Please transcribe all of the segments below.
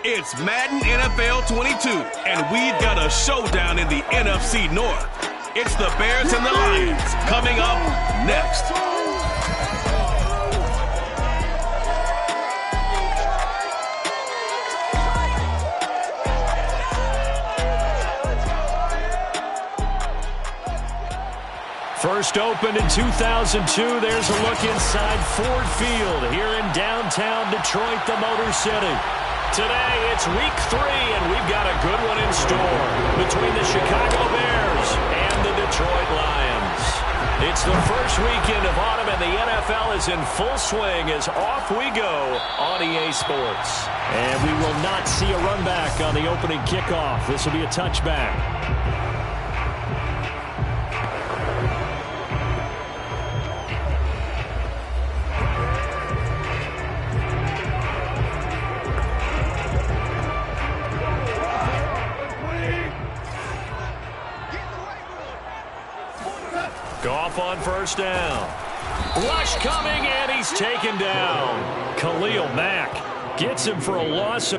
It's Madden NFL 22, and we've got a showdown in the NFC North. It's the Bears and the Lions coming up next. First opened in 2002, there's a look inside Ford Field here in downtown Detroit, the Motor City. Today, it's week 3, and we've got a good one in store between the Chicago Bears and the Detroit Lions. It's the first weekend of autumn, and the NFL is in full swing as off we go on EA Sports. And we will not see a run back on the opening kickoff. This will be a touchback. Goff on first down. Rush coming, and he's taken down. Khalil Mack gets him for a loss.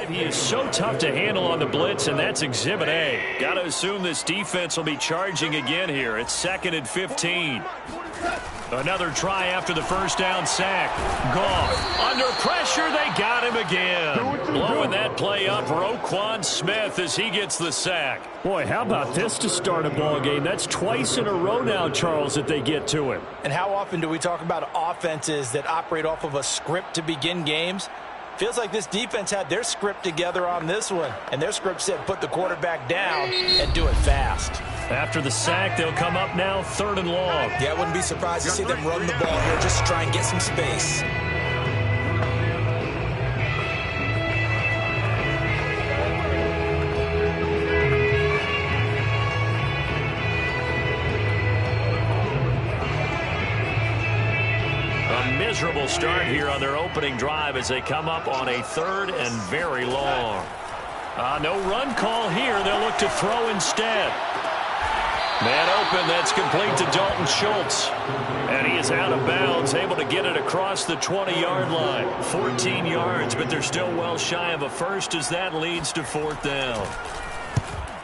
He is so tough to handle on the blitz, and that's Exhibit A. Got to assume this defense will be charging again here. It's 2nd and 15. Another try after the first down sack. Goff under pressure. They got him again. Blowing that play up, Roquan Smith as he gets the sack. Boy, how about this to start a ball game? That's twice in a row now, Charles, that they get to him. And how often do we talk about offenses that operate off of a script to begin games? Feels like this defense had their script together on this one. And their script said put the quarterback down and do it fast. After the sack, they'll come up now 3rd and long. Yeah, I wouldn't be surprised to see them run the ball here just to try and get some space. Miserable start here on their opening drive as they come up on a 3rd and very long. No run call here. They'll look to throw instead. Man open. That's complete to Dalton Schultz. And he is out of bounds, able to get it across the 20-yard line. 14 yards, but they're still well shy of a first as that leads to 4th down.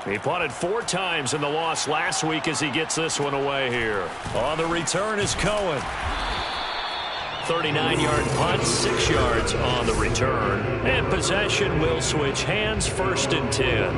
He punted 4 times in the loss last week as he gets this one away here. On the return is Cohen. 39-yard punt, 6 yards on the return. And possession will switch hands, 1st and 10.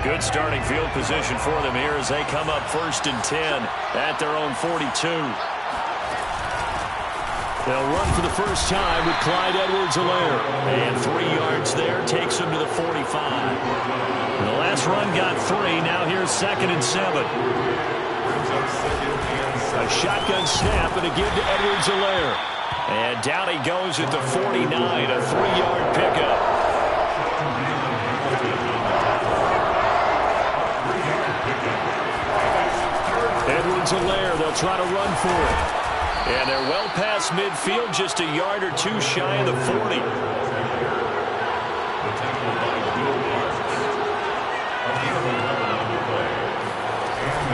Good starting field position for them here as they come up 1st and 10 at their own 42. They'll run for the first time with Clyde Edwards-Helaire. And 3 yards there takes him to the 45. The last run got 3. Now here's 2nd and 7. A shotgun snap and a give to Edwards-Helaire. And down he goes at the 49, a 3-yard pickup. Edwards-Helaire, they'll try to run for it. And they're well past midfield, just a yard or 2 shy of the 40.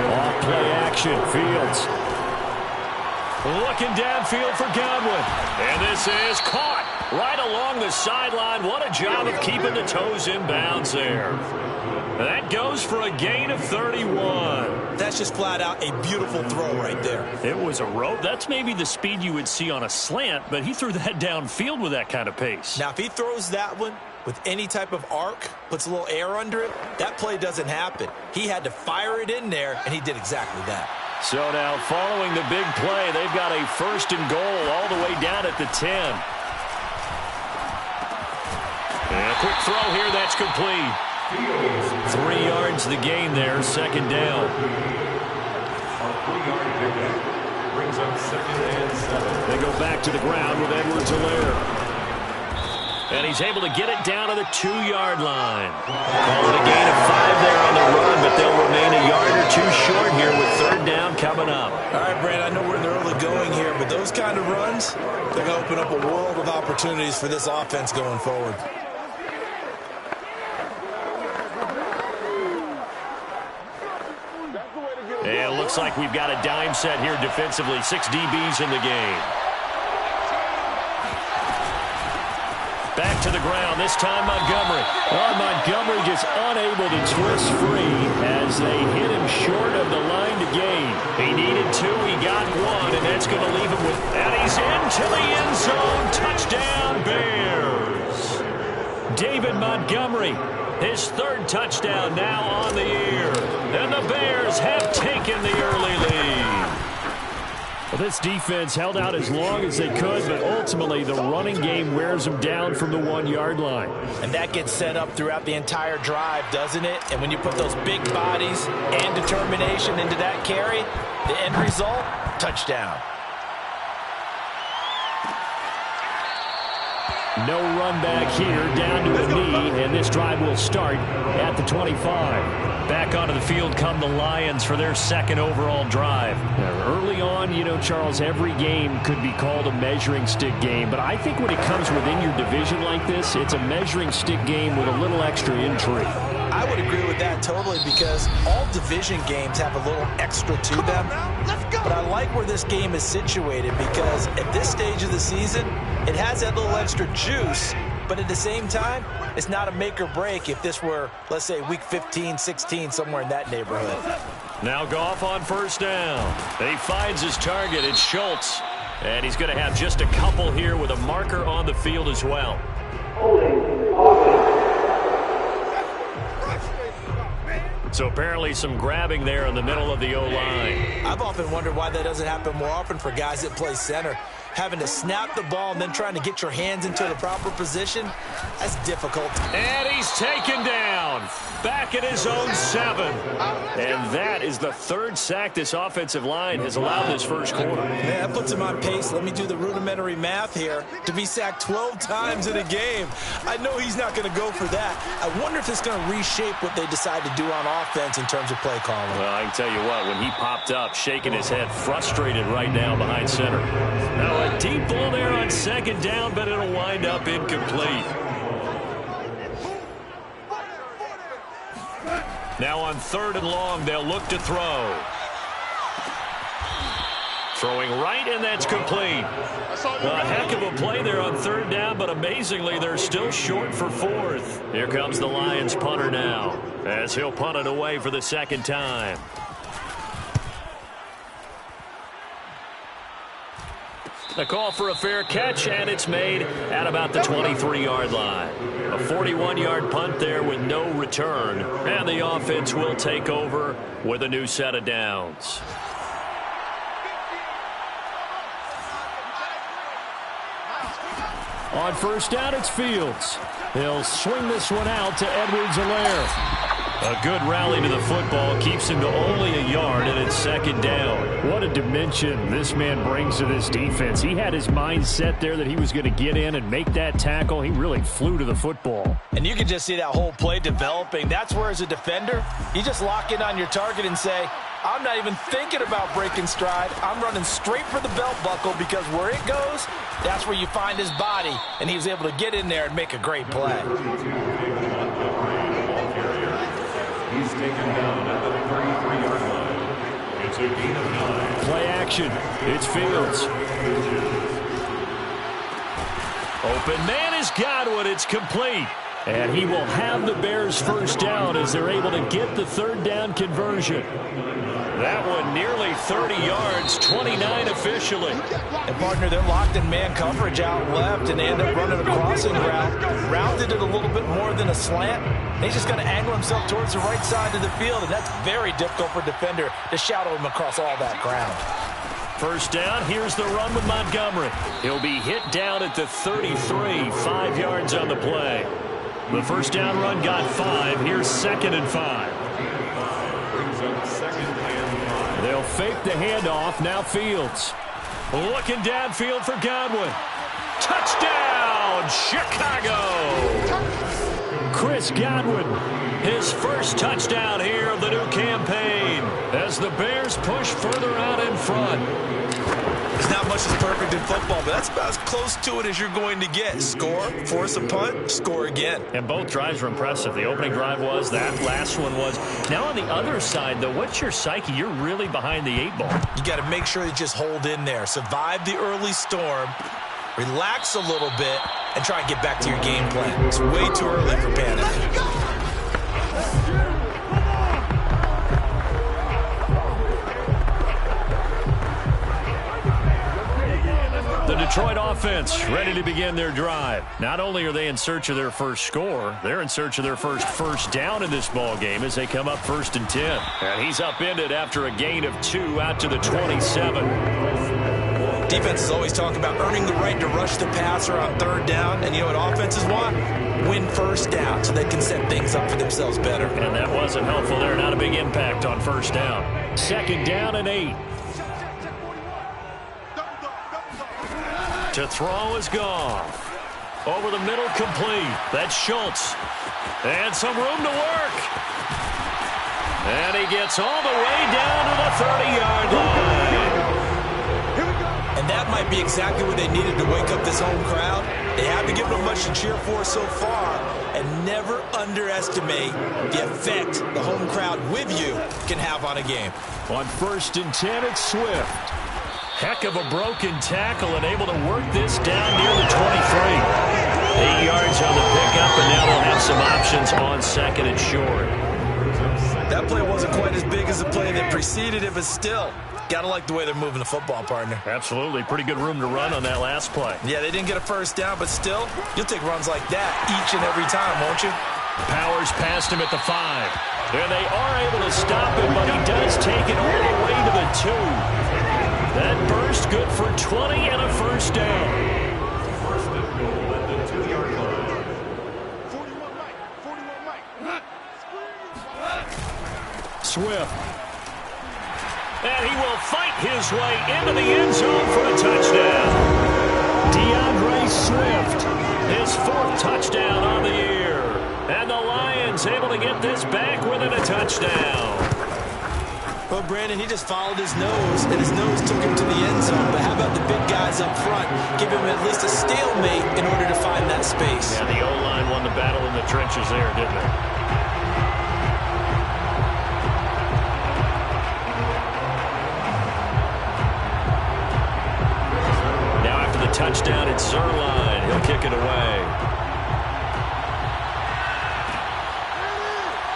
Off play action, Fields. Looking downfield for Godwin. And this is caught right along the sideline. What a job of keeping the toes in bounds there. That goes for a gain of 31. That's just flat out a beautiful throw right there. It was a rope. That's maybe the speed you would see on a slant, but he threw that downfield with that kind of pace. Now, if he throws that one with any type of arc, puts a little air under it, that play doesn't happen. He had to fire it in there, and he did exactly that. So now following the big play, they've got a 1st and goal all the way down at the 10. And a quick throw here, that's complete. 3 yards the gain there, 2nd down. They go back to the ground with Edwards-Helaire. And he's able to get it down to the 2-yard line. Call it a gain of 5 there on the run, but they'll remain a yard or 2 short here with 3rd down coming up. All right, Brad, I know we're in the early going here, but those kind of runs, they're going to open up a world of opportunities for this offense going forward. And it looks like we've got a dime set here defensively. 6 DBs in the game. Back to the ground, this time Montgomery. Oh, Montgomery just unable to twist free as they hit him short of the line to gain. He needed 2, he got 1, and that's going to leave him with... And he's into the end zone. Touchdown, Bears. David Montgomery, his 3rd touchdown now on the year. And the Bears have taken the early lead. Well, this defense held out as long as they could, but ultimately the running game wears them down from the 1-yard line. And that gets set up throughout the entire drive, doesn't it? And when you put those big bodies and determination into that carry, the end result, touchdown. No run back here, down to a knee, and this drive will start at the 25. Back onto the field come the Lions for their 2nd overall drive. Now, early on, you know, Charles, every game could be called a measuring stick game, but I think when it comes within your division like this, it's a measuring stick game with a little extra intrigue. I would agree with that totally because all division games have a little extra to them. But I like where this game is situated because at this stage of the season, it has that little extra juice, but at the same time, it's not a make or break if this were, let's say, week 15, 16, somewhere in that neighborhood. Now Goff on 1st down. He finds his target. It's Schultz. And he's going to have just a couple here with a marker on the field as well. So apparently some grabbing there in the middle of the O-line. I've often wondered why that doesn't happen more often for guys that play center. Having to snap the ball and then trying to get your hands into the proper position, that's difficult. And he's taken down. Back at his own 7. And that is the 3rd sack this offensive line has allowed this first quarter. Man, that puts him on pace. Let me do the rudimentary math here. To be sacked 12 times in a game, I know he's not going to go for that. I wonder if it's going to reshape what they decide to do on offense in terms of play calling. Well, I can tell you what, when he popped up, shaking his head, frustrated right now behind center. Now a deep ball there on 2nd down, but it'll wind up incomplete. Now on 3rd and long, they'll look to throw. Throwing right, and that's complete. A heck of a play there on 3rd down, but amazingly, they're still short for 4th. Here comes the Lions punter now, as he'll punt it away for the 2nd time. A call for a fair catch, and it's made at about the 23-yard line. A 41-yard punt there with no return, and the offense will take over with a new set of downs. On first down, it's Fields. He'll swing this one out to Edwards-Helaire. A good rally to the football keeps him to only a yard, and it's second down. What a dimension this man brings to this defense. He had his mind set there that he was going to get in and make that tackle. He really flew to the football. And you can just see that whole play developing. That's where, as a defender, you just lock in on your target and say, I'm not even thinking about breaking stride. I'm running straight for the belt buckle, because where it goes, that's where you find his body. And he was able to get in there and make a great play. He's taken down at the 33-yard line. It's a gain of 9. Play action. It's Fields. Open man is Godwin. It's complete. And he will have the Bears first down as they're able to get the third down conversion. That one nearly 30 yards, 29 officially. And, partner, they're locked in man coverage out left, and they end up running a crossing route. Rounded it a little bit more than a slant. He's just going to angle himself towards the right side of the field, and that's very difficult for a defender to shadow him across all that ground. First down, here's the run with Montgomery. He'll be hit down at the 33, 5 yards on the play. The first down run got 5. Here's 2nd and 5. They'll fake the handoff. Now Fields. Looking downfield for Godwin. Touchdown, Chicago! Chris Godwin, his first touchdown here of the new campaign as the Bears push further out in front. There's not much that's perfect in football, but that's about as close to it as you're going to get. Score, force a punt, score again. And both drives were impressive. The opening drive was, that last one was. Now on the other side, though, what's your psyche? You're really behind the 8 ball. You got to make sure you just hold in there. Survive the early storm, relax a little bit, and try and get back to your game plan. It's way too early for panic. The Detroit offense ready to begin their drive. Not only are they in search of their first score, they're in search of their first down in this ball game as they come up 1st and 10. And he's upended after a gain of 2 out to the 27. Defenses always talk about earning the right to rush the passer on 3rd down. And you know what offenses want? Win first down so they can set things up for themselves better. And that wasn't helpful there. Not a big impact on 1st down. 2nd down and 8. To throw is Goff. Over the middle, complete. That's Schultz. And some room to work. And he gets all the way down to the 30-yard line. And that might be exactly what they needed to wake up this home crowd. They haven't given them much to cheer for so far. And never underestimate the effect the home crowd with you can have on a game. On 1st and 10, it's Swift. Heck of a broken tackle and able to work this down near the 23. 8 yards on the pickup, and now they'll have some options on 2nd and short. That play wasn't quite as big as the play that preceded it, but still, got to like the way they're moving the football, partner. Absolutely. Pretty good room to run on that last play. Yeah, they didn't get a first down, but still, you'll take runs like that each and every time, won't you? Powers passed him at the 5. And they are able to stop him, but he does take it all the way to the 2. That burst good for 20 and a first down. First and goal at the 2-yard line. 41 Mike. Swift. And he will fight his way into the end zone for a touchdown. DeAndre Swift, his 4th touchdown on the year. And the Lions able to get this back within a touchdown. Well, Brandon, he just followed his nose, and his nose took him to the end zone. But how about the big guys up front? Give him at least a stalemate in order to find that space. Yeah, the O-line won the battle in the trenches there, didn't they? Now after the touchdown, it's Zerline. He'll kick it away.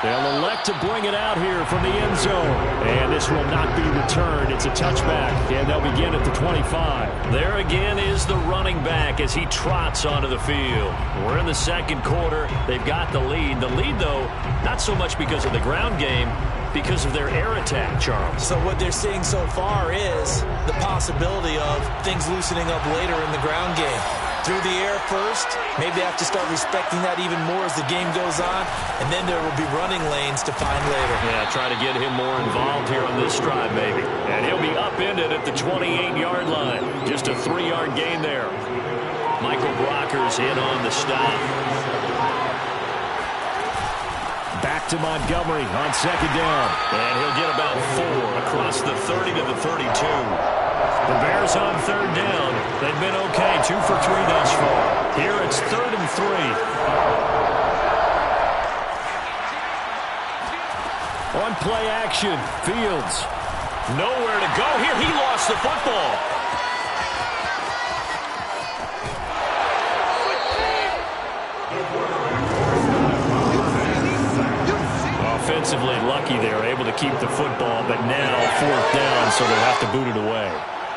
They'll elect to bring it out here from the end zone. And this will not be returned. It's a touchback, and they'll begin at the 25. There again is the running back as he trots onto the field. We're in the 2nd quarter. They've got the lead. The lead, though, not so much because of the ground game, because of their air attack, Charles. So what they're seeing so far is the possibility of things loosening up later in the ground game. through the air first. Maybe they have to start respecting that even more as the game goes on, and then there will be running lanes to find later. Yeah, try to get him more involved here on this drive maybe. And he'll be upended at the 28-yard line. Just a 3-yard gain there. Michael Brocker's in on the stop. Back to Montgomery on second down. And he'll get about 4 across the 30 to the 32. The Bears on third down. They've been okay, 2 for 3 thus far. Here it's 3rd and 3. On play action, Fields. Nowhere to go here. He lost the football. Offensively lucky they were able to keep the football, but now 4th down, so they'll have to boot it away.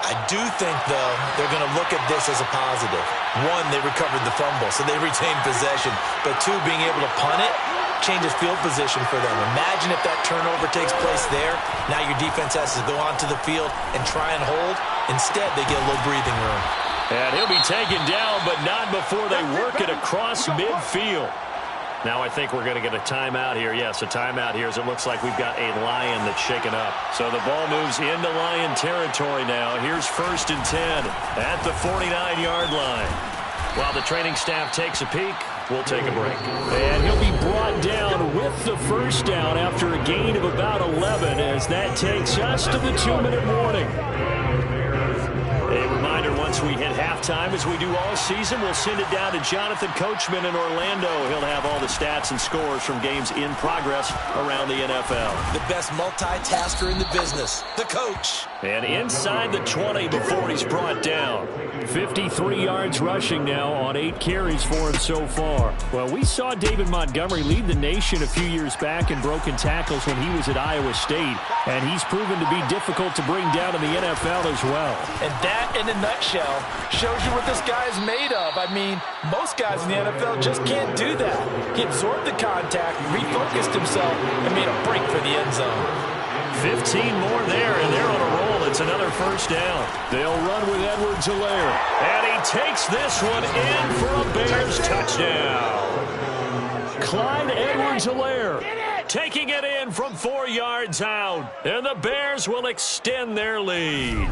I do think, though, they're going to look at this as a positive. 1, they recovered the fumble, so they retained possession. But 2, being able to punt it changes field position for them. Imagine if that turnover takes place there. Now your defense has to go onto the field and try and hold. Instead, they get a little breathing room. And he'll be taken down, but not before they work it across midfield. Now I think we're going to get a timeout here. Yes, a timeout here as it looks like we've got a Lion that's shaken up. So the ball moves into Lion territory now. Here's 1st and 10 at the 49-yard line. While the training staff takes a peek, we'll take a break. And he'll be brought down with the first down after a gain of about 11 as that takes us to the 2-minute warning. A reminder, once we hit halftime, as we do all season, we'll send it down to Jonathan Coachman in Orlando. He'll have all the stats and scores from games in progress around the NFL. The best multitasker in the business, the coach. And inside the 20 before he's brought down. 53 yards rushing now on 8 carries for him so far. Well, we saw David Montgomery lead the nation a few years back in broken tackles when he was at Iowa State. And he's proven to be difficult to bring down in the NFL as well. And that, in a nutshell, shows you what this guy is made of. I mean, most guys in the NFL just can't do that. He absorbed the contact, refocused himself, and made a break for the end zone. 15 more there, and they're on a roll. It's another first down. They'll run with Edwards-Helaire. And he takes this one in for a Bears touchdown. Clyde Edwards-Helaire taking it in from 4 yards out. And the Bears will extend their lead.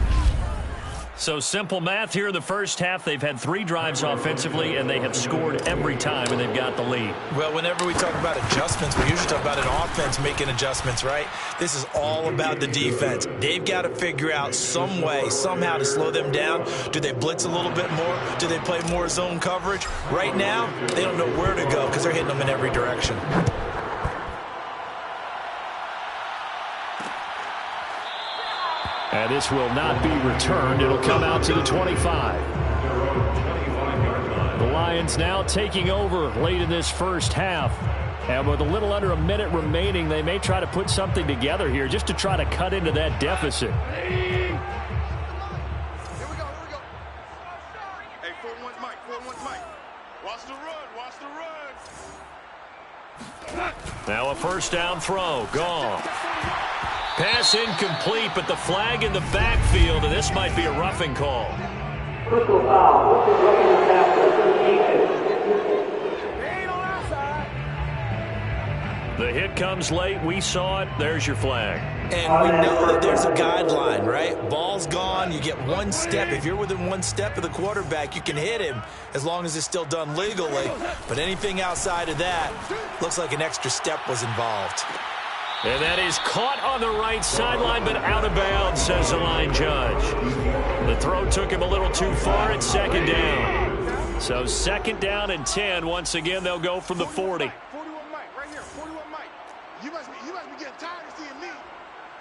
So simple math here in the first half. They've had 3 drives offensively, and they have scored every time, and they've got the lead. Well, whenever we talk about adjustments, we usually talk about an offense making adjustments, right? This is all about the defense. They've got to figure out some way, somehow to slow them down. Do they blitz a little bit more? Do they play more zone coverage? Right now, they don't know where to go because they're hitting them in every direction. And this will not be returned. It'll come out to the 25. The Lions now taking over late in this first half. And with a little under a minute remaining, they may try to put something together here just to try to cut into that deficit. Here we go. Hey, 4-1 Mike, 4-1 Mike. Watch the run. Now a first down throw. Gone. Pass incomplete, but the flag in the backfield, and this might be a roughing call. Personal foul. This is roughing the tackle. The hit comes late. We saw it. There's your flag. And we know that there's a guideline, right? Ball's gone. You get 1 step. If you're within 1 step of the quarterback, you can hit him as long as it's still done legally. But anything outside of that, looks like an extra step was involved. And that is caught on the right sideline, but out of bounds, says the line judge. The throw took him a little too far at second down. So 2nd down and 10. Once again, they'll go from the 40. 41 Mike, right here, 41 Mike. You must be getting tired of seeing me.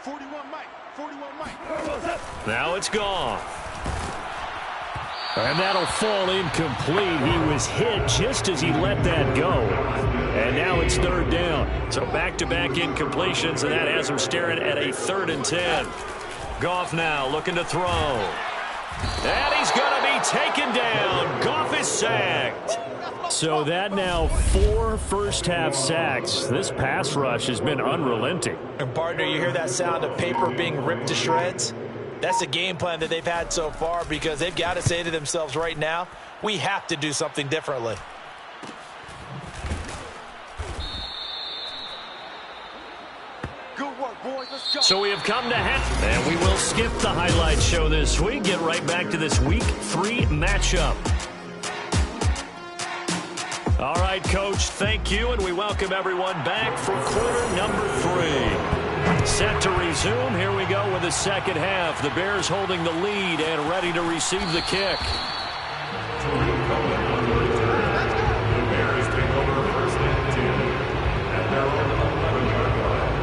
41 Mike, 41 Mike. Now it's gone. And that'll fall incomplete. He was hit just as he let that go. And now it's 3rd down. So back-to-back incompletions, and that has him staring at a 3rd and 10. Goff now looking to throw. And he's going to be taken down. Goff is sacked. So that now 4 first-half sacks. This pass rush has been unrelenting. And partner, you hear that sound of paper being ripped to shreds? That's the game plan that they've had so far because they've got to say to themselves right now, We have to do something differently. Good work, boys. Let's go. So we have come to half, and we will skip the highlight show this week. Get right back to this Week 3 matchup. All right, Coach, thank you, and we welcome everyone back for quarter number 3. Set to resume. Here we go with the second half. The Bears holding the lead and ready to receive the kick.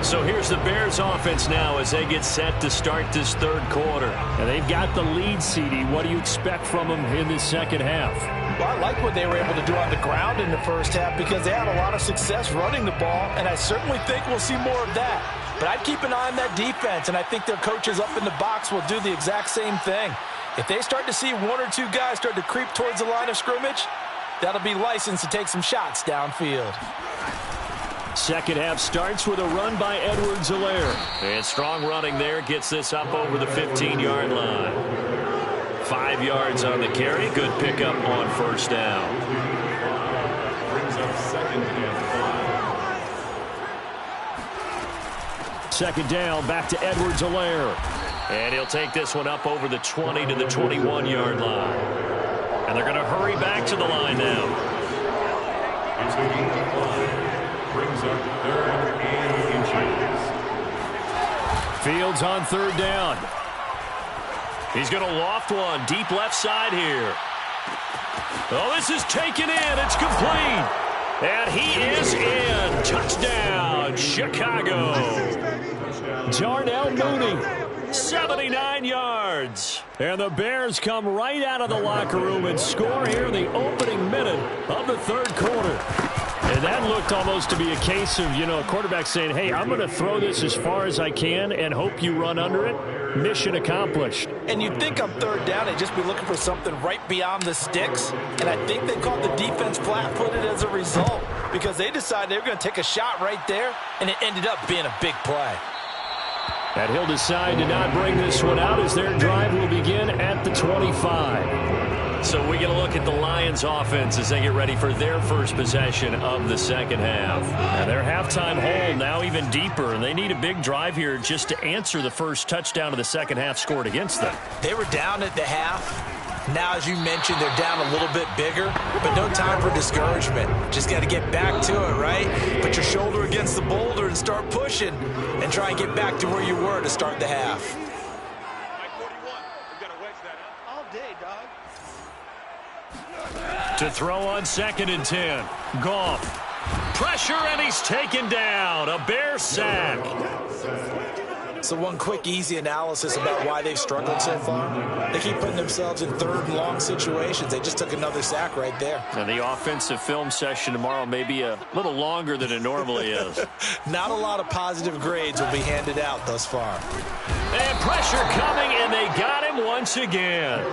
So here's the Bears offense now as they get set to start this third quarter. And they've got the lead, CD. What do you expect from them in the second half? Well, I like what they were able to do on the ground in the first half because they had a lot of success running the ball, and I certainly think we'll see more of that. But I'd keep an eye on that defense, and I think their coaches up in the box will do the exact same thing. If they start to see one or two guys start to creep towards the line of scrimmage, that'll be licensed to take some shots downfield. Second half starts with a run by Edwards-Helaire. And strong running there gets this up over the 15-yard line. 5 yards on the carry. Good pickup on first down. Brings up second and 5. Second down, back to Edwards-Helaire. And he'll take this one up over the 20 to the 21-yard line. And they're going to hurry back to the line now. It's the 85. Brings up third and inches. Fields on third down. He's going to loft one deep left side here. Oh, this is taken in. It's complete. And he is in. Touchdown, Chicago. Darnell Mooney, 79 yards. And the Bears come right out of the locker room and score here in the opening minute of the third quarter. And that looked almost to be a case of, a quarterback saying, hey, I'm going to throw this as far as I can and hope you run under it. Mission accomplished. And you'd think on third down they'd just be looking for something right beyond the sticks. And I think they caught the defense flat-footed as a result because they decided they were going to take a shot right there, and it ended up being a big play. And he'll decide to not bring this one out as their drive will begin at the 25. So we get a look at the Lions offense as they get ready for their first possession of the second half. And their halftime hole now even deeper, and they need a big drive here just to answer the first touchdown of the second half scored against them. They were down at the half. Now, as you mentioned, they're down a little bit bigger, but no time for discouragement. Just got to get back to it, right? Put your shoulder against the boulder and start pushing and try and get back to where you were to start the half. Like 41. We got to wedge that up all day, dog. To throw on second and 10. Goff. Pressure, and he's taken down. A Bear sack. So one quick, easy analysis about why they've struggled so far. They keep putting themselves in third and long situations. They just took another sack right there. And the offensive film session tomorrow may be a little longer than it normally is. Not a lot of positive grades will be handed out thus far. And pressure coming, and they got him once again.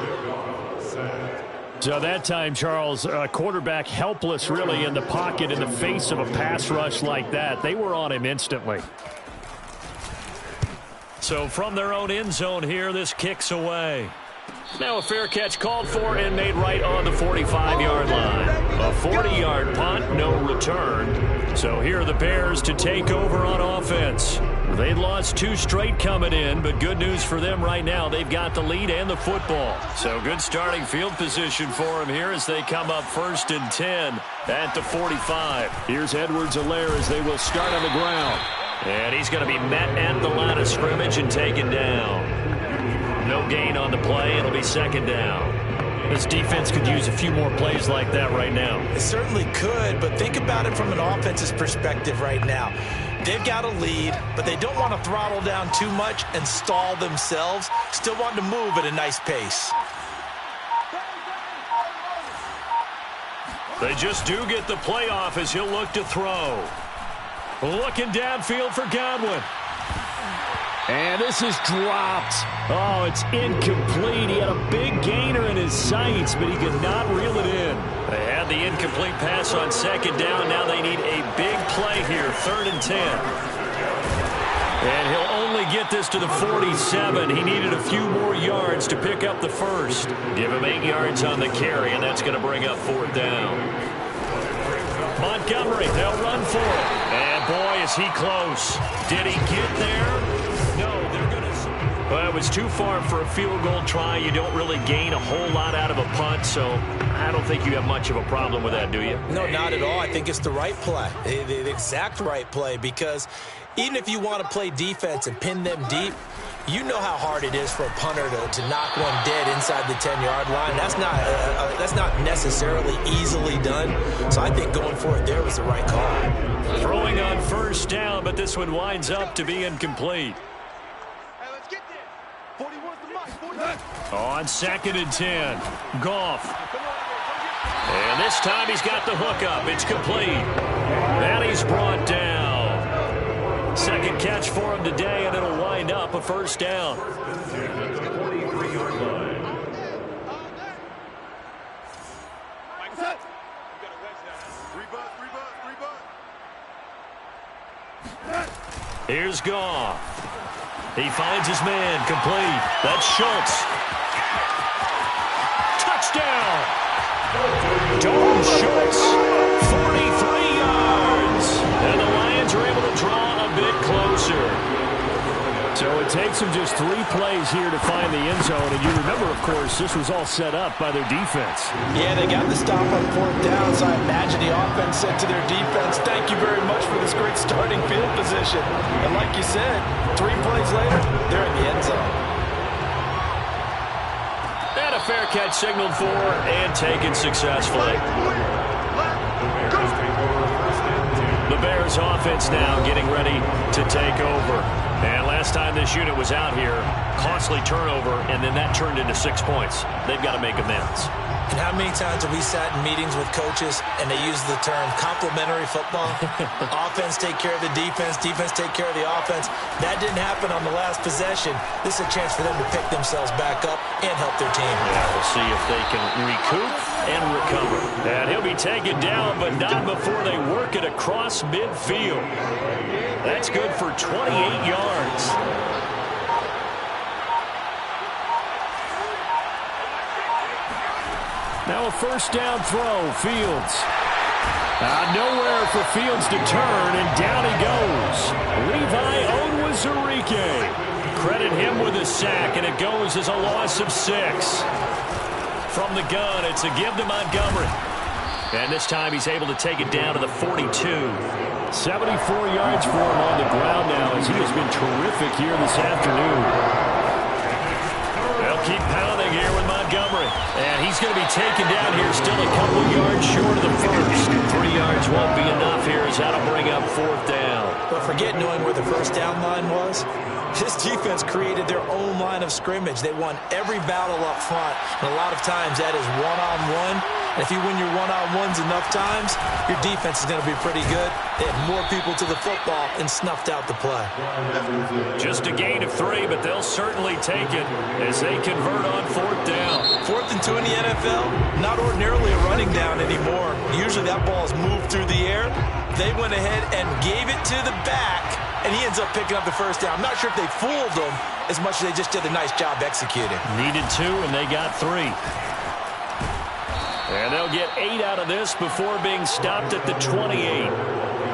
So that time, Charles, quarterback helpless really in the pocket in the face of a pass rush like that. They were on him instantly. So from their own end zone here, this kicks away. Now a fair catch called for and made right on the 45-yard line. A 40-yard punt, no return. So here are the Bears to take over on offense. They'd lost 2 straight coming in, but good news for them right now. They've got the lead and the football. So good starting field position for them here as they come up first and 10 at the 45. Here's Edwards-Helaire as they will start on the ground. And he's going to be met at the line of scrimmage and taken down. No gain on the play. It'll be second down. This defense could use a few more plays like that right now. It certainly could, but think about it from an offense's perspective right now. They've got a lead, but they don't want to throttle down too much and stall themselves. Still want to move at a nice pace. They just do get the play off as he'll look to throw. Looking downfield for Godwin. And this is dropped. Oh, it's incomplete. He had a big gainer in his sights, but he could not reel it in. They had the incomplete pass on second down. Now they need a big play here, 3rd and 10. And he'll only get this to the 47. He needed a few more yards to pick up the first. Give him 8 yards on the carry, and that's going to bring up 4th down. Montgomery, they'll run for it. And boy, is he close. Did he get there? No, they're going to... Well, it was too far for a field goal try. You don't really gain a whole lot out of a punt, so I don't think you have much of a problem with that, do you? No, not at all. I think it's the right play, the exact right play, because even if you want to play defense and pin them deep, you know how hard it is for a punter to knock one dead inside the 10-yard line. That's not necessarily easily done. So I think going for it there was the right call. Throwing on 1st down, but this one winds up to be incomplete. Hey, let's get there. 41's the mark. 41. On 2nd and 10, Goff. And this time he's got the hook up. It's complete. And he's brought down. 2nd catch for him today, and it'll wind up a 1st down. Here's Goff. He finds his man, complete. That's Schultz. Touchdown! Dalton Schultz, 43 yards. And the Lions are able to draw a bit closer. So it takes them just 3 plays here to find the end zone. And you remember, of course, this was all set up by their defense. Yeah, they got the stop on 4th down, so I imagine the offense said to their defense, thank you very much for this great starting field position. And like you said, 3 plays later, they're in the end zone. And a fair catch signaled for and taken successfully. The Bears offense now getting ready to take over. And last time this unit was out here, costly turnover, and then that turned into 6 points. They've got to make amends. And how many times have we sat in meetings with coaches and they use the term complementary football? Offense take care of the defense, defense take care of the offense. That didn't happen on the last possession. This is a chance for them to pick themselves back up and help their team. Yeah, we'll see if they can recoup and recover. And he'll be taken down, but not before they work it across midfield. That's good for 28 yards. Now a 1st down throw, Fields. Nowhere for Fields to turn, and down he goes. Levi Onwuzurike. Credit him with a sack, and it goes as a loss of 6. From the gun, it's a give to Montgomery. And this time he's able to take it down to the 42. 74 yards for him on the ground now, as he has been terrific here this afternoon. They'll keep pounding here with Montgomery. And he's going to be taken down here, still a couple yards short of the first. 3 yards won't be enough here, as that'll bring up 4th down. But forget knowing where the 1st down line was. This defense created their own line of scrimmage. They won every battle up front. And a lot of times that is one-on-one. And if you win your one-on-ones enough times, your defense is going to be pretty good. They had more people to the football and snuffed out the play. Just a gain of 3, but they'll certainly take it as they convert on 4th down. 4th and 2 in the NFL, not ordinarily a running down anymore. Usually that ball is moved through the air. They went ahead and gave it to the back, and he ends up picking up the 1st down. I'm not sure if they fooled him as much as they just did a nice job executing. Needed 2, and they got 3. And they'll get 8 out of this before being stopped at the 28.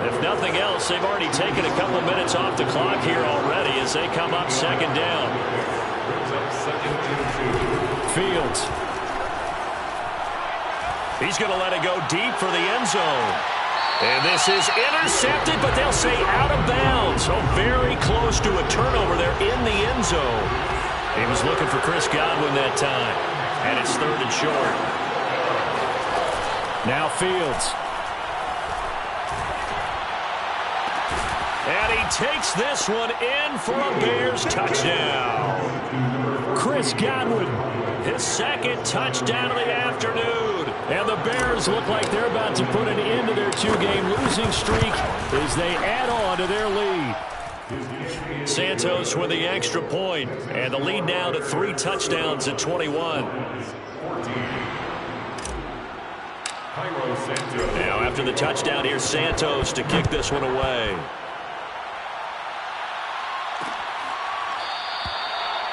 If nothing else, they've already taken a couple minutes off the clock here already as they come up 2nd down. Fields. He's going to let it go deep for the end zone. And this is intercepted, but they'll say out of bounds. So very close to a turnover there in the end zone. He was looking for Chris Godwin that time. And it's 3rd and short. Now Fields. And he takes this one in for a Bears touchdown. Chris Godwin, his 2nd touchdown of the afternoon. And the Bears look like they're about to put an end to their 2-game losing streak as they add on to their lead. Santos with the extra point, and the lead now to 3 touchdowns at 21. Now after the touchdown, here's Santos to kick this one away.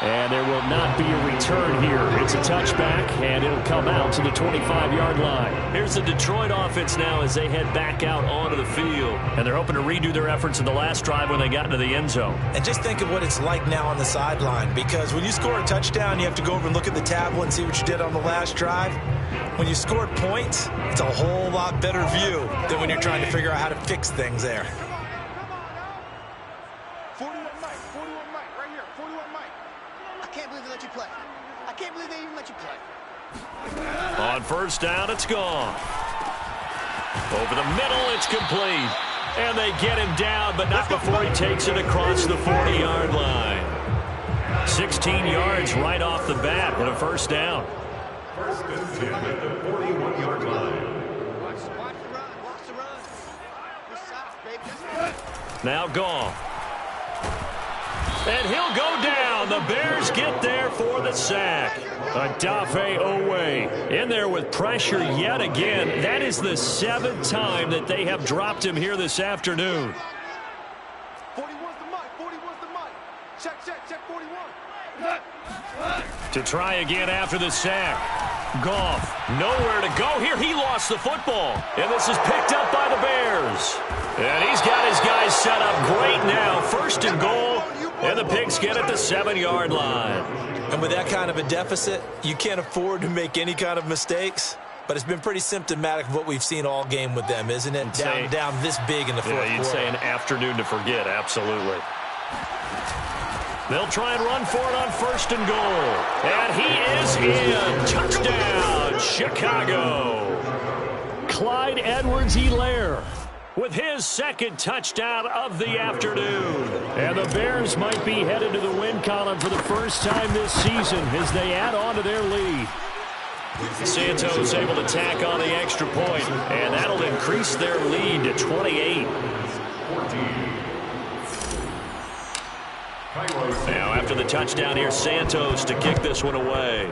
And there will not be a return here. It's a touchback, and it'll come out to the 25-yard line. Here's the Detroit offense now as they head back out onto the field. And they're hoping to redo their efforts in the last drive when they got into the end zone. And just think of what it's like now on the sideline, because when you score a touchdown, you have to go over and look at the tablet and see what you did on the last drive. When you scored points, it's a whole lot better view than when you're trying to figure out how to fix things there. 41 Mike, right here, 41 Mike. I can't believe they let you play. I can't believe they even let you play. On first down, it's gone. Over the middle, it's complete. And they get him down, but not before he takes it across the 40-yard line. 16 yards right off the bat and a first down. First and 10 at the 41-yard line. Watch the run. Watch the run. This south, baby. Now gone. And he'll go down. The Bears get there for the sack. Adafe Owe in there with pressure yet again. That is the 7th time that they have dropped him here this afternoon. 41's the Mike, 41's the Mike. Check 41. To try again after the sack. Goff, nowhere to go here. He lost the football. And this is picked up by the Bears. And he's got his guys set up great now. First and goal. And the Pigskin at the 7-yard line. And with that kind of a deficit, you can't afford to make any kind of mistakes. But it's been pretty symptomatic of what we've seen all game with them, isn't it? Down this big in the fourth quarter. You'd say an afternoon to forget, absolutely. They'll try and run for it on first and goal. And he is in. Touchdown, Chicago. Clyde Edwards-Helaire with his second touchdown of the afternoon. And the Bears might be headed to the win column for the first time this season as they add on to their lead. Santos able to tack on the extra point, and that'll increase their lead to 28. Now after the touchdown here, Santos to kick this one away.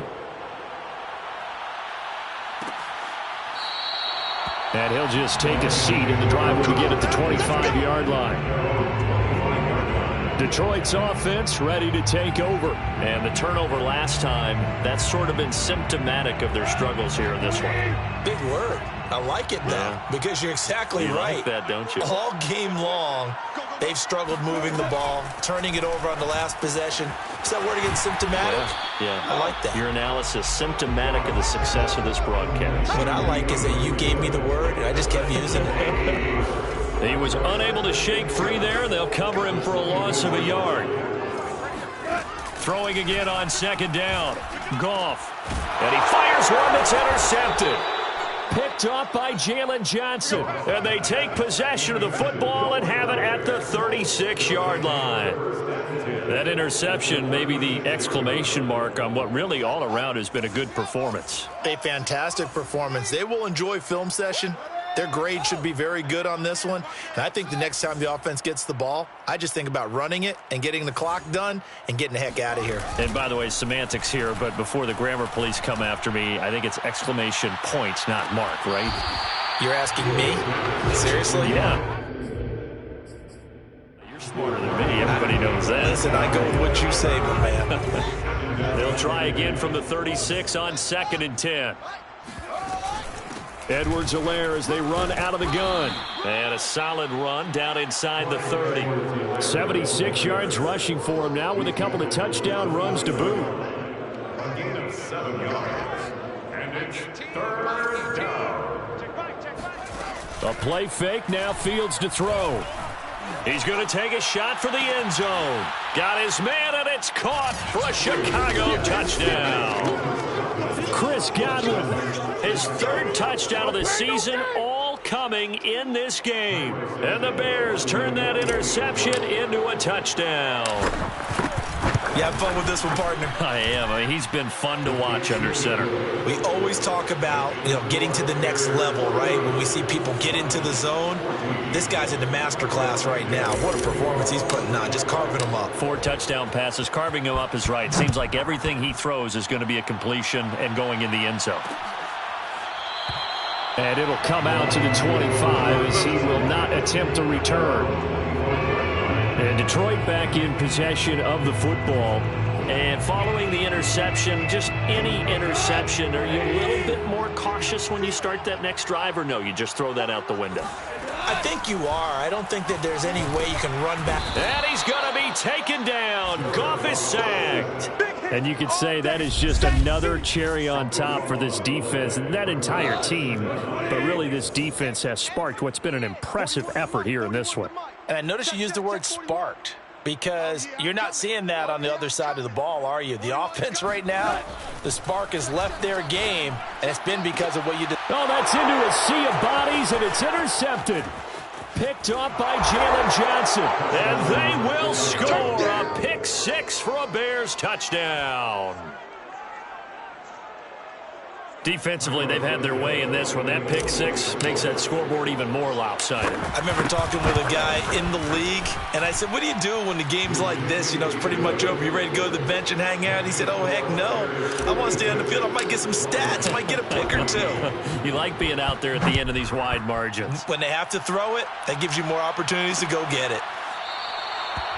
And he'll just take a seat in the drive when we get at the 25-yard line. Detroit's offense ready to take over. And the turnover last time, that's sort of been symptomatic of their struggles here in this one. Big word. I like it, though, because you're exactly right. You like that, don't you? All game long, they've struggled moving the ball, turning it over on the last possession. Is that word again, symptomatic? Yeah. I like that. Your analysis, symptomatic of the success of this broadcast. What I like is that you gave me the word, and I just kept using it. He was unable to shake free there. They'll cover him for a loss of a yard. Throwing again on second down. Goff. And he fires one that's intercepted. Picked off by Jalen Johnson. And they take possession of the football and have it at the 36-yard line. That interception may be the exclamation mark on what really all around has been a good performance. A fantastic performance. They will enjoy film session. Their grade should be very good on this one. And I think the next time the offense gets the ball, I just think about running it and getting the clock done and getting the heck out of here. And by the way, semantics here, but before the grammar police come after me, I think it's exclamation point, not mark, right? You're asking me? Seriously? Yeah. You're smarter than me. Everybody knows that. Listen, I go with what you say, my man. They'll try again from the 36 on 2nd and 10. Edwards-Helaire as they run out of the gun. And a solid run down inside the 30. 76 yards rushing for him now with a couple of touchdown runs to boot. A gain of 7 yards. And it's third down. A play fake, now Fields to throw. He's going to take a shot for the end zone. Got his man, and it's caught for a Chicago touchdown. Chris Godwin, his 3rd touchdown of the season, all coming in this game. And the Bears turn that interception into a touchdown. You have fun with this one, partner? I am. I mean, he's been fun to watch under center. We always talk about, getting to the next level, right? When we see people get into the zone, this guy's in the master class right now. What a performance he's putting on, just carving them up. 4 touchdown passes. Carving him up is right. Seems like everything he throws is going to be a completion and going in the end zone. And it'll come out to the 25 as he will not attempt to return. And Detroit back in possession of the football. And following the interception, just any interception, are you a little bit more cautious when you start that next drive, or no, you just throw that out the window? I think you are. I don't think that there's any way you can run back. And he's going to be taken down. Goff is sacked. And you could say that is just another cherry on top for this defense and that entire team. But really, this defense has sparked what's been an impressive effort here in this one. And I noticed you used the word sparked, because you're not seeing that on the other side of the ball, are you? The offense right now, the spark has left their game, and it's been because of what you did. Oh, that's into a sea of bodies, and it's intercepted. Picked up by Jalen Johnson. And they will score a pick six for a Bears touchdown. Defensively, they've had their way in this one. That pick six makes that scoreboard even more lopsided. I remember talking with a guy in the league, and I said, what do you do when the game's like this? You know, it's pretty much over. You ready to go to the bench and hang out? He said, oh, heck no. I want to stay on the field. I might get some stats. I might get a pick or two. You like being out there at the end of these wide margins. When they have to throw it, that gives you more opportunities to go get it.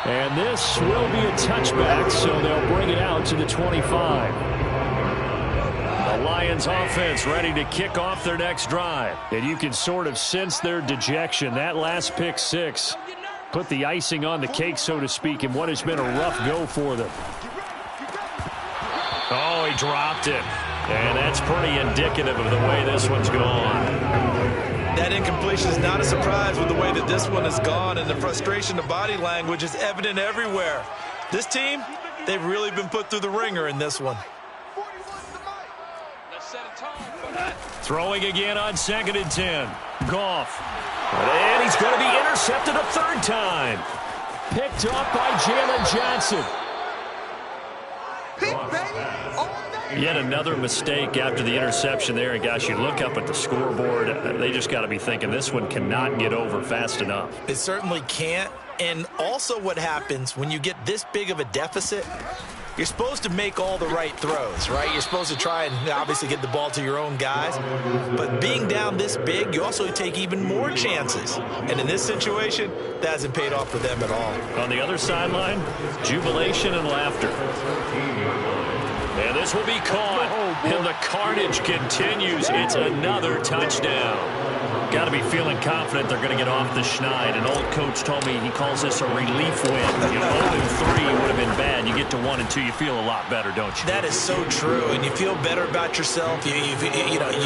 And this will be a touchback, so they'll bring it out to the 25. The Lions offense ready to kick off their next drive. And you can sort of sense their dejection. That last pick six put the icing on the cake, so to speak, in what has been a rough go for them. Oh, he dropped it. And that's pretty indicative of the way this one's gone. That incompletion is not a surprise with the way that this one has gone, and the frustration, the body language is evident everywhere. This team, they've really been put through the ringer in this one. Throwing again on 2nd and 10. Goff. And he's going to be intercepted a third time. Picked up by Jalen Johnson. Yet another mistake after the interception there. And, gosh, you look up at the scoreboard. They just got to be thinking this one cannot get over fast enough. It certainly can't. And also what happens when you get this big of a deficit, you're supposed to make all the right throws, right? You're supposed to try and obviously get the ball to your own guys. But being down this big, you also take even more chances. And in this situation, that hasn't paid off for them at all. On the other sideline, jubilation and laughter. And this will be caught. And the carnage continues. It's another touchdown. Got to be feeling confident they're going to get off the schneid. An old coach told me he calls this a relief win. 0-3 would have been bad. You get to 1 and 2, you feel a lot better, don't you? That is so true, and you feel better about yourself. You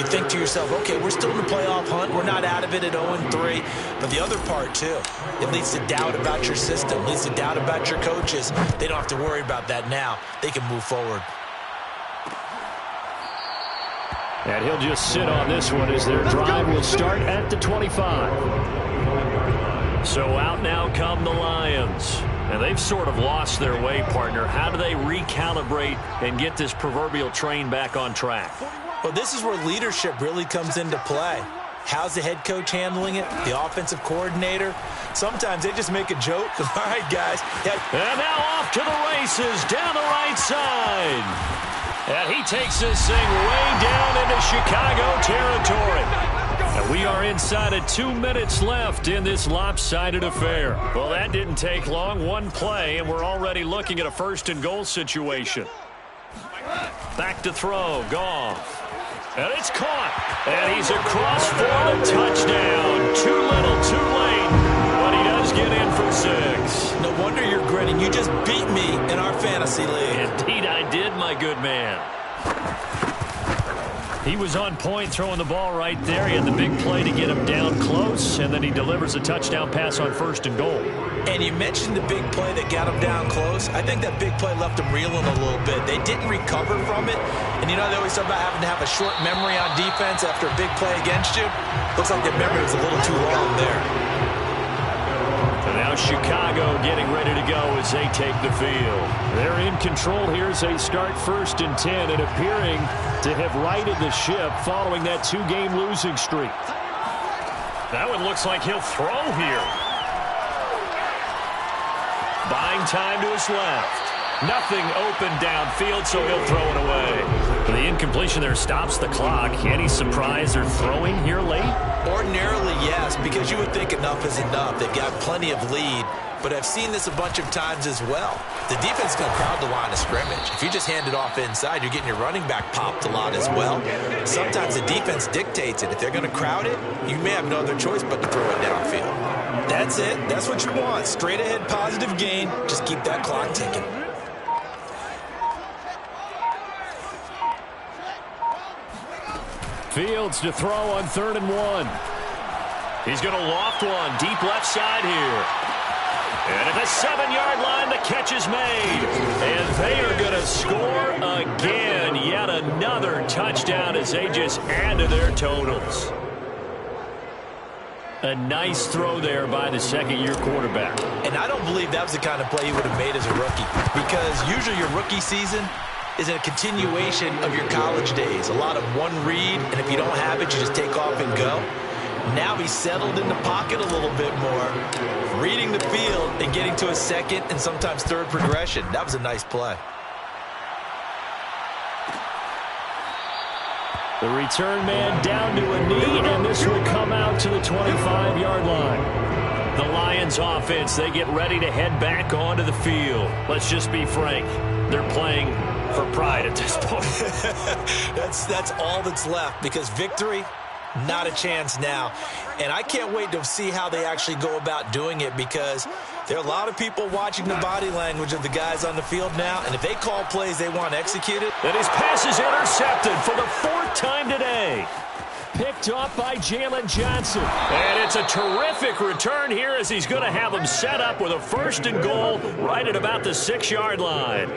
think to yourself, okay, we're still in the playoff hunt. We're not out of it at 0-3. But the other part, too, it leads to doubt about your system. It leads to doubt about your coaches. They don't have to worry about that now. They can move forward. And he'll just sit on this one as their drive will start at the 25. So out now come the Lions. And they've sort of lost their way, partner. How do they recalibrate and get this proverbial train back on track? Well, this is where leadership really comes into play. How's the head coach handling it? The offensive coordinator? Sometimes they just make a joke. All right, guys. And now off to the races down the right side. And he takes this thing way down into Chicago territory. And we are inside of 2 minutes left in this lopsided affair. Well, that didn't take long. One play, and we're already looking at a 1st and goal situation. Back to throw. Goff. And it's caught. And he's across for the touchdown. Too little, too late. But he does get in for 6. No wonder you're grinning. You just beat me in our fantasy league. Indeed I did, my good man. He was on point throwing the ball right there. He had the big play to get him down close, and then he delivers a touchdown pass on 1st and goal. And you mentioned the big play that got him down close. I think that big play left him reeling a little bit. They didn't recover from it. And you know, they always talk about having to have a short memory on defense after a big play against you. Looks like the memory was a little too long there. And now Chicago getting ready to go as they take the field. They're in control here as they start 1st and 10 and appearing to have righted the ship following that 2-game losing streak. That one looks like he'll throw here. Buying time to his left. Nothing open downfield, so he'll throw it away. The incompletion there stops the clock. Any surprise they're throwing here late? Ordinarily, yes, because you would think enough is enough. They've got plenty of lead. but I've seen this a bunch of times as well. The defense is going to crowd the line of scrimmage. If you just hand it off inside, you're getting your running back popped a lot as well. Sometimes the defense dictates it. If they're going to crowd it, you may have no other choice but to throw it downfield. That's it. That's what you want. Straight ahead, positive gain. Just keep that clock ticking. Fields to throw on 3rd and 1. He's going to loft one deep left side here. And at the 7-yard line, the catch is made. And they are going to score again. Yet another touchdown as they just add to their totals. A nice throw there by the second-year quarterback. And I don't believe that was the kind of play he would have made as a rookie. Because usually your rookie season is a continuation of your college days. A lot of one read, and if you don't have it, you just take off and go. Now he's settled in the pocket a little bit more, reading the field and getting to a second and sometimes third progression. That was a nice play. The return man down to a knee, and this will come out to the 25-yard line. The Lions offense, they get ready to head back onto the field. Let's just be frank. They're playing for pride at this point. That's all that's left, because victory, not a chance now. And I can't wait to see how they actually go about doing it, because there are a lot of people watching the body language of the guys on the field now, and if they call plays they want executed. And his pass is intercepted for the 4th time today. Picked off by Jalen Johnson. And it's a terrific return here as he's going to have him set up with a 1st and goal right at about the 6-yard line.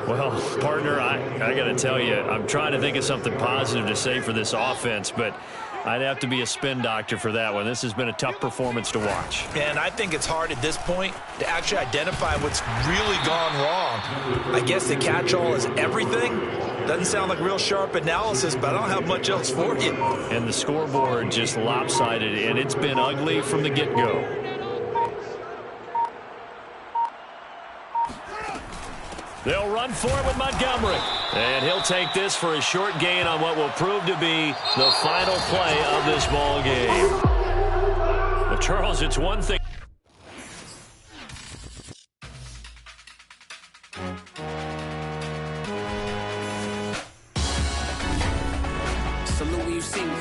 Well, partner, I got to tell you, I'm trying to think of something positive to say for this offense, but I'd have to be a spin doctor for that one. This has been a tough performance to watch. And I think it's hard at this point to actually identify what's really gone wrong. I guess the catch-all is everything. Doesn't sound like real sharp analysis, but I don't have much else for you. And the scoreboard just lopsided, and it's been ugly from the get-go. They'll run for it with Montgomery. And he'll take this for a short gain on what will prove to be the final play of this ball game. But Charles, it's one thing. Salute, you see me.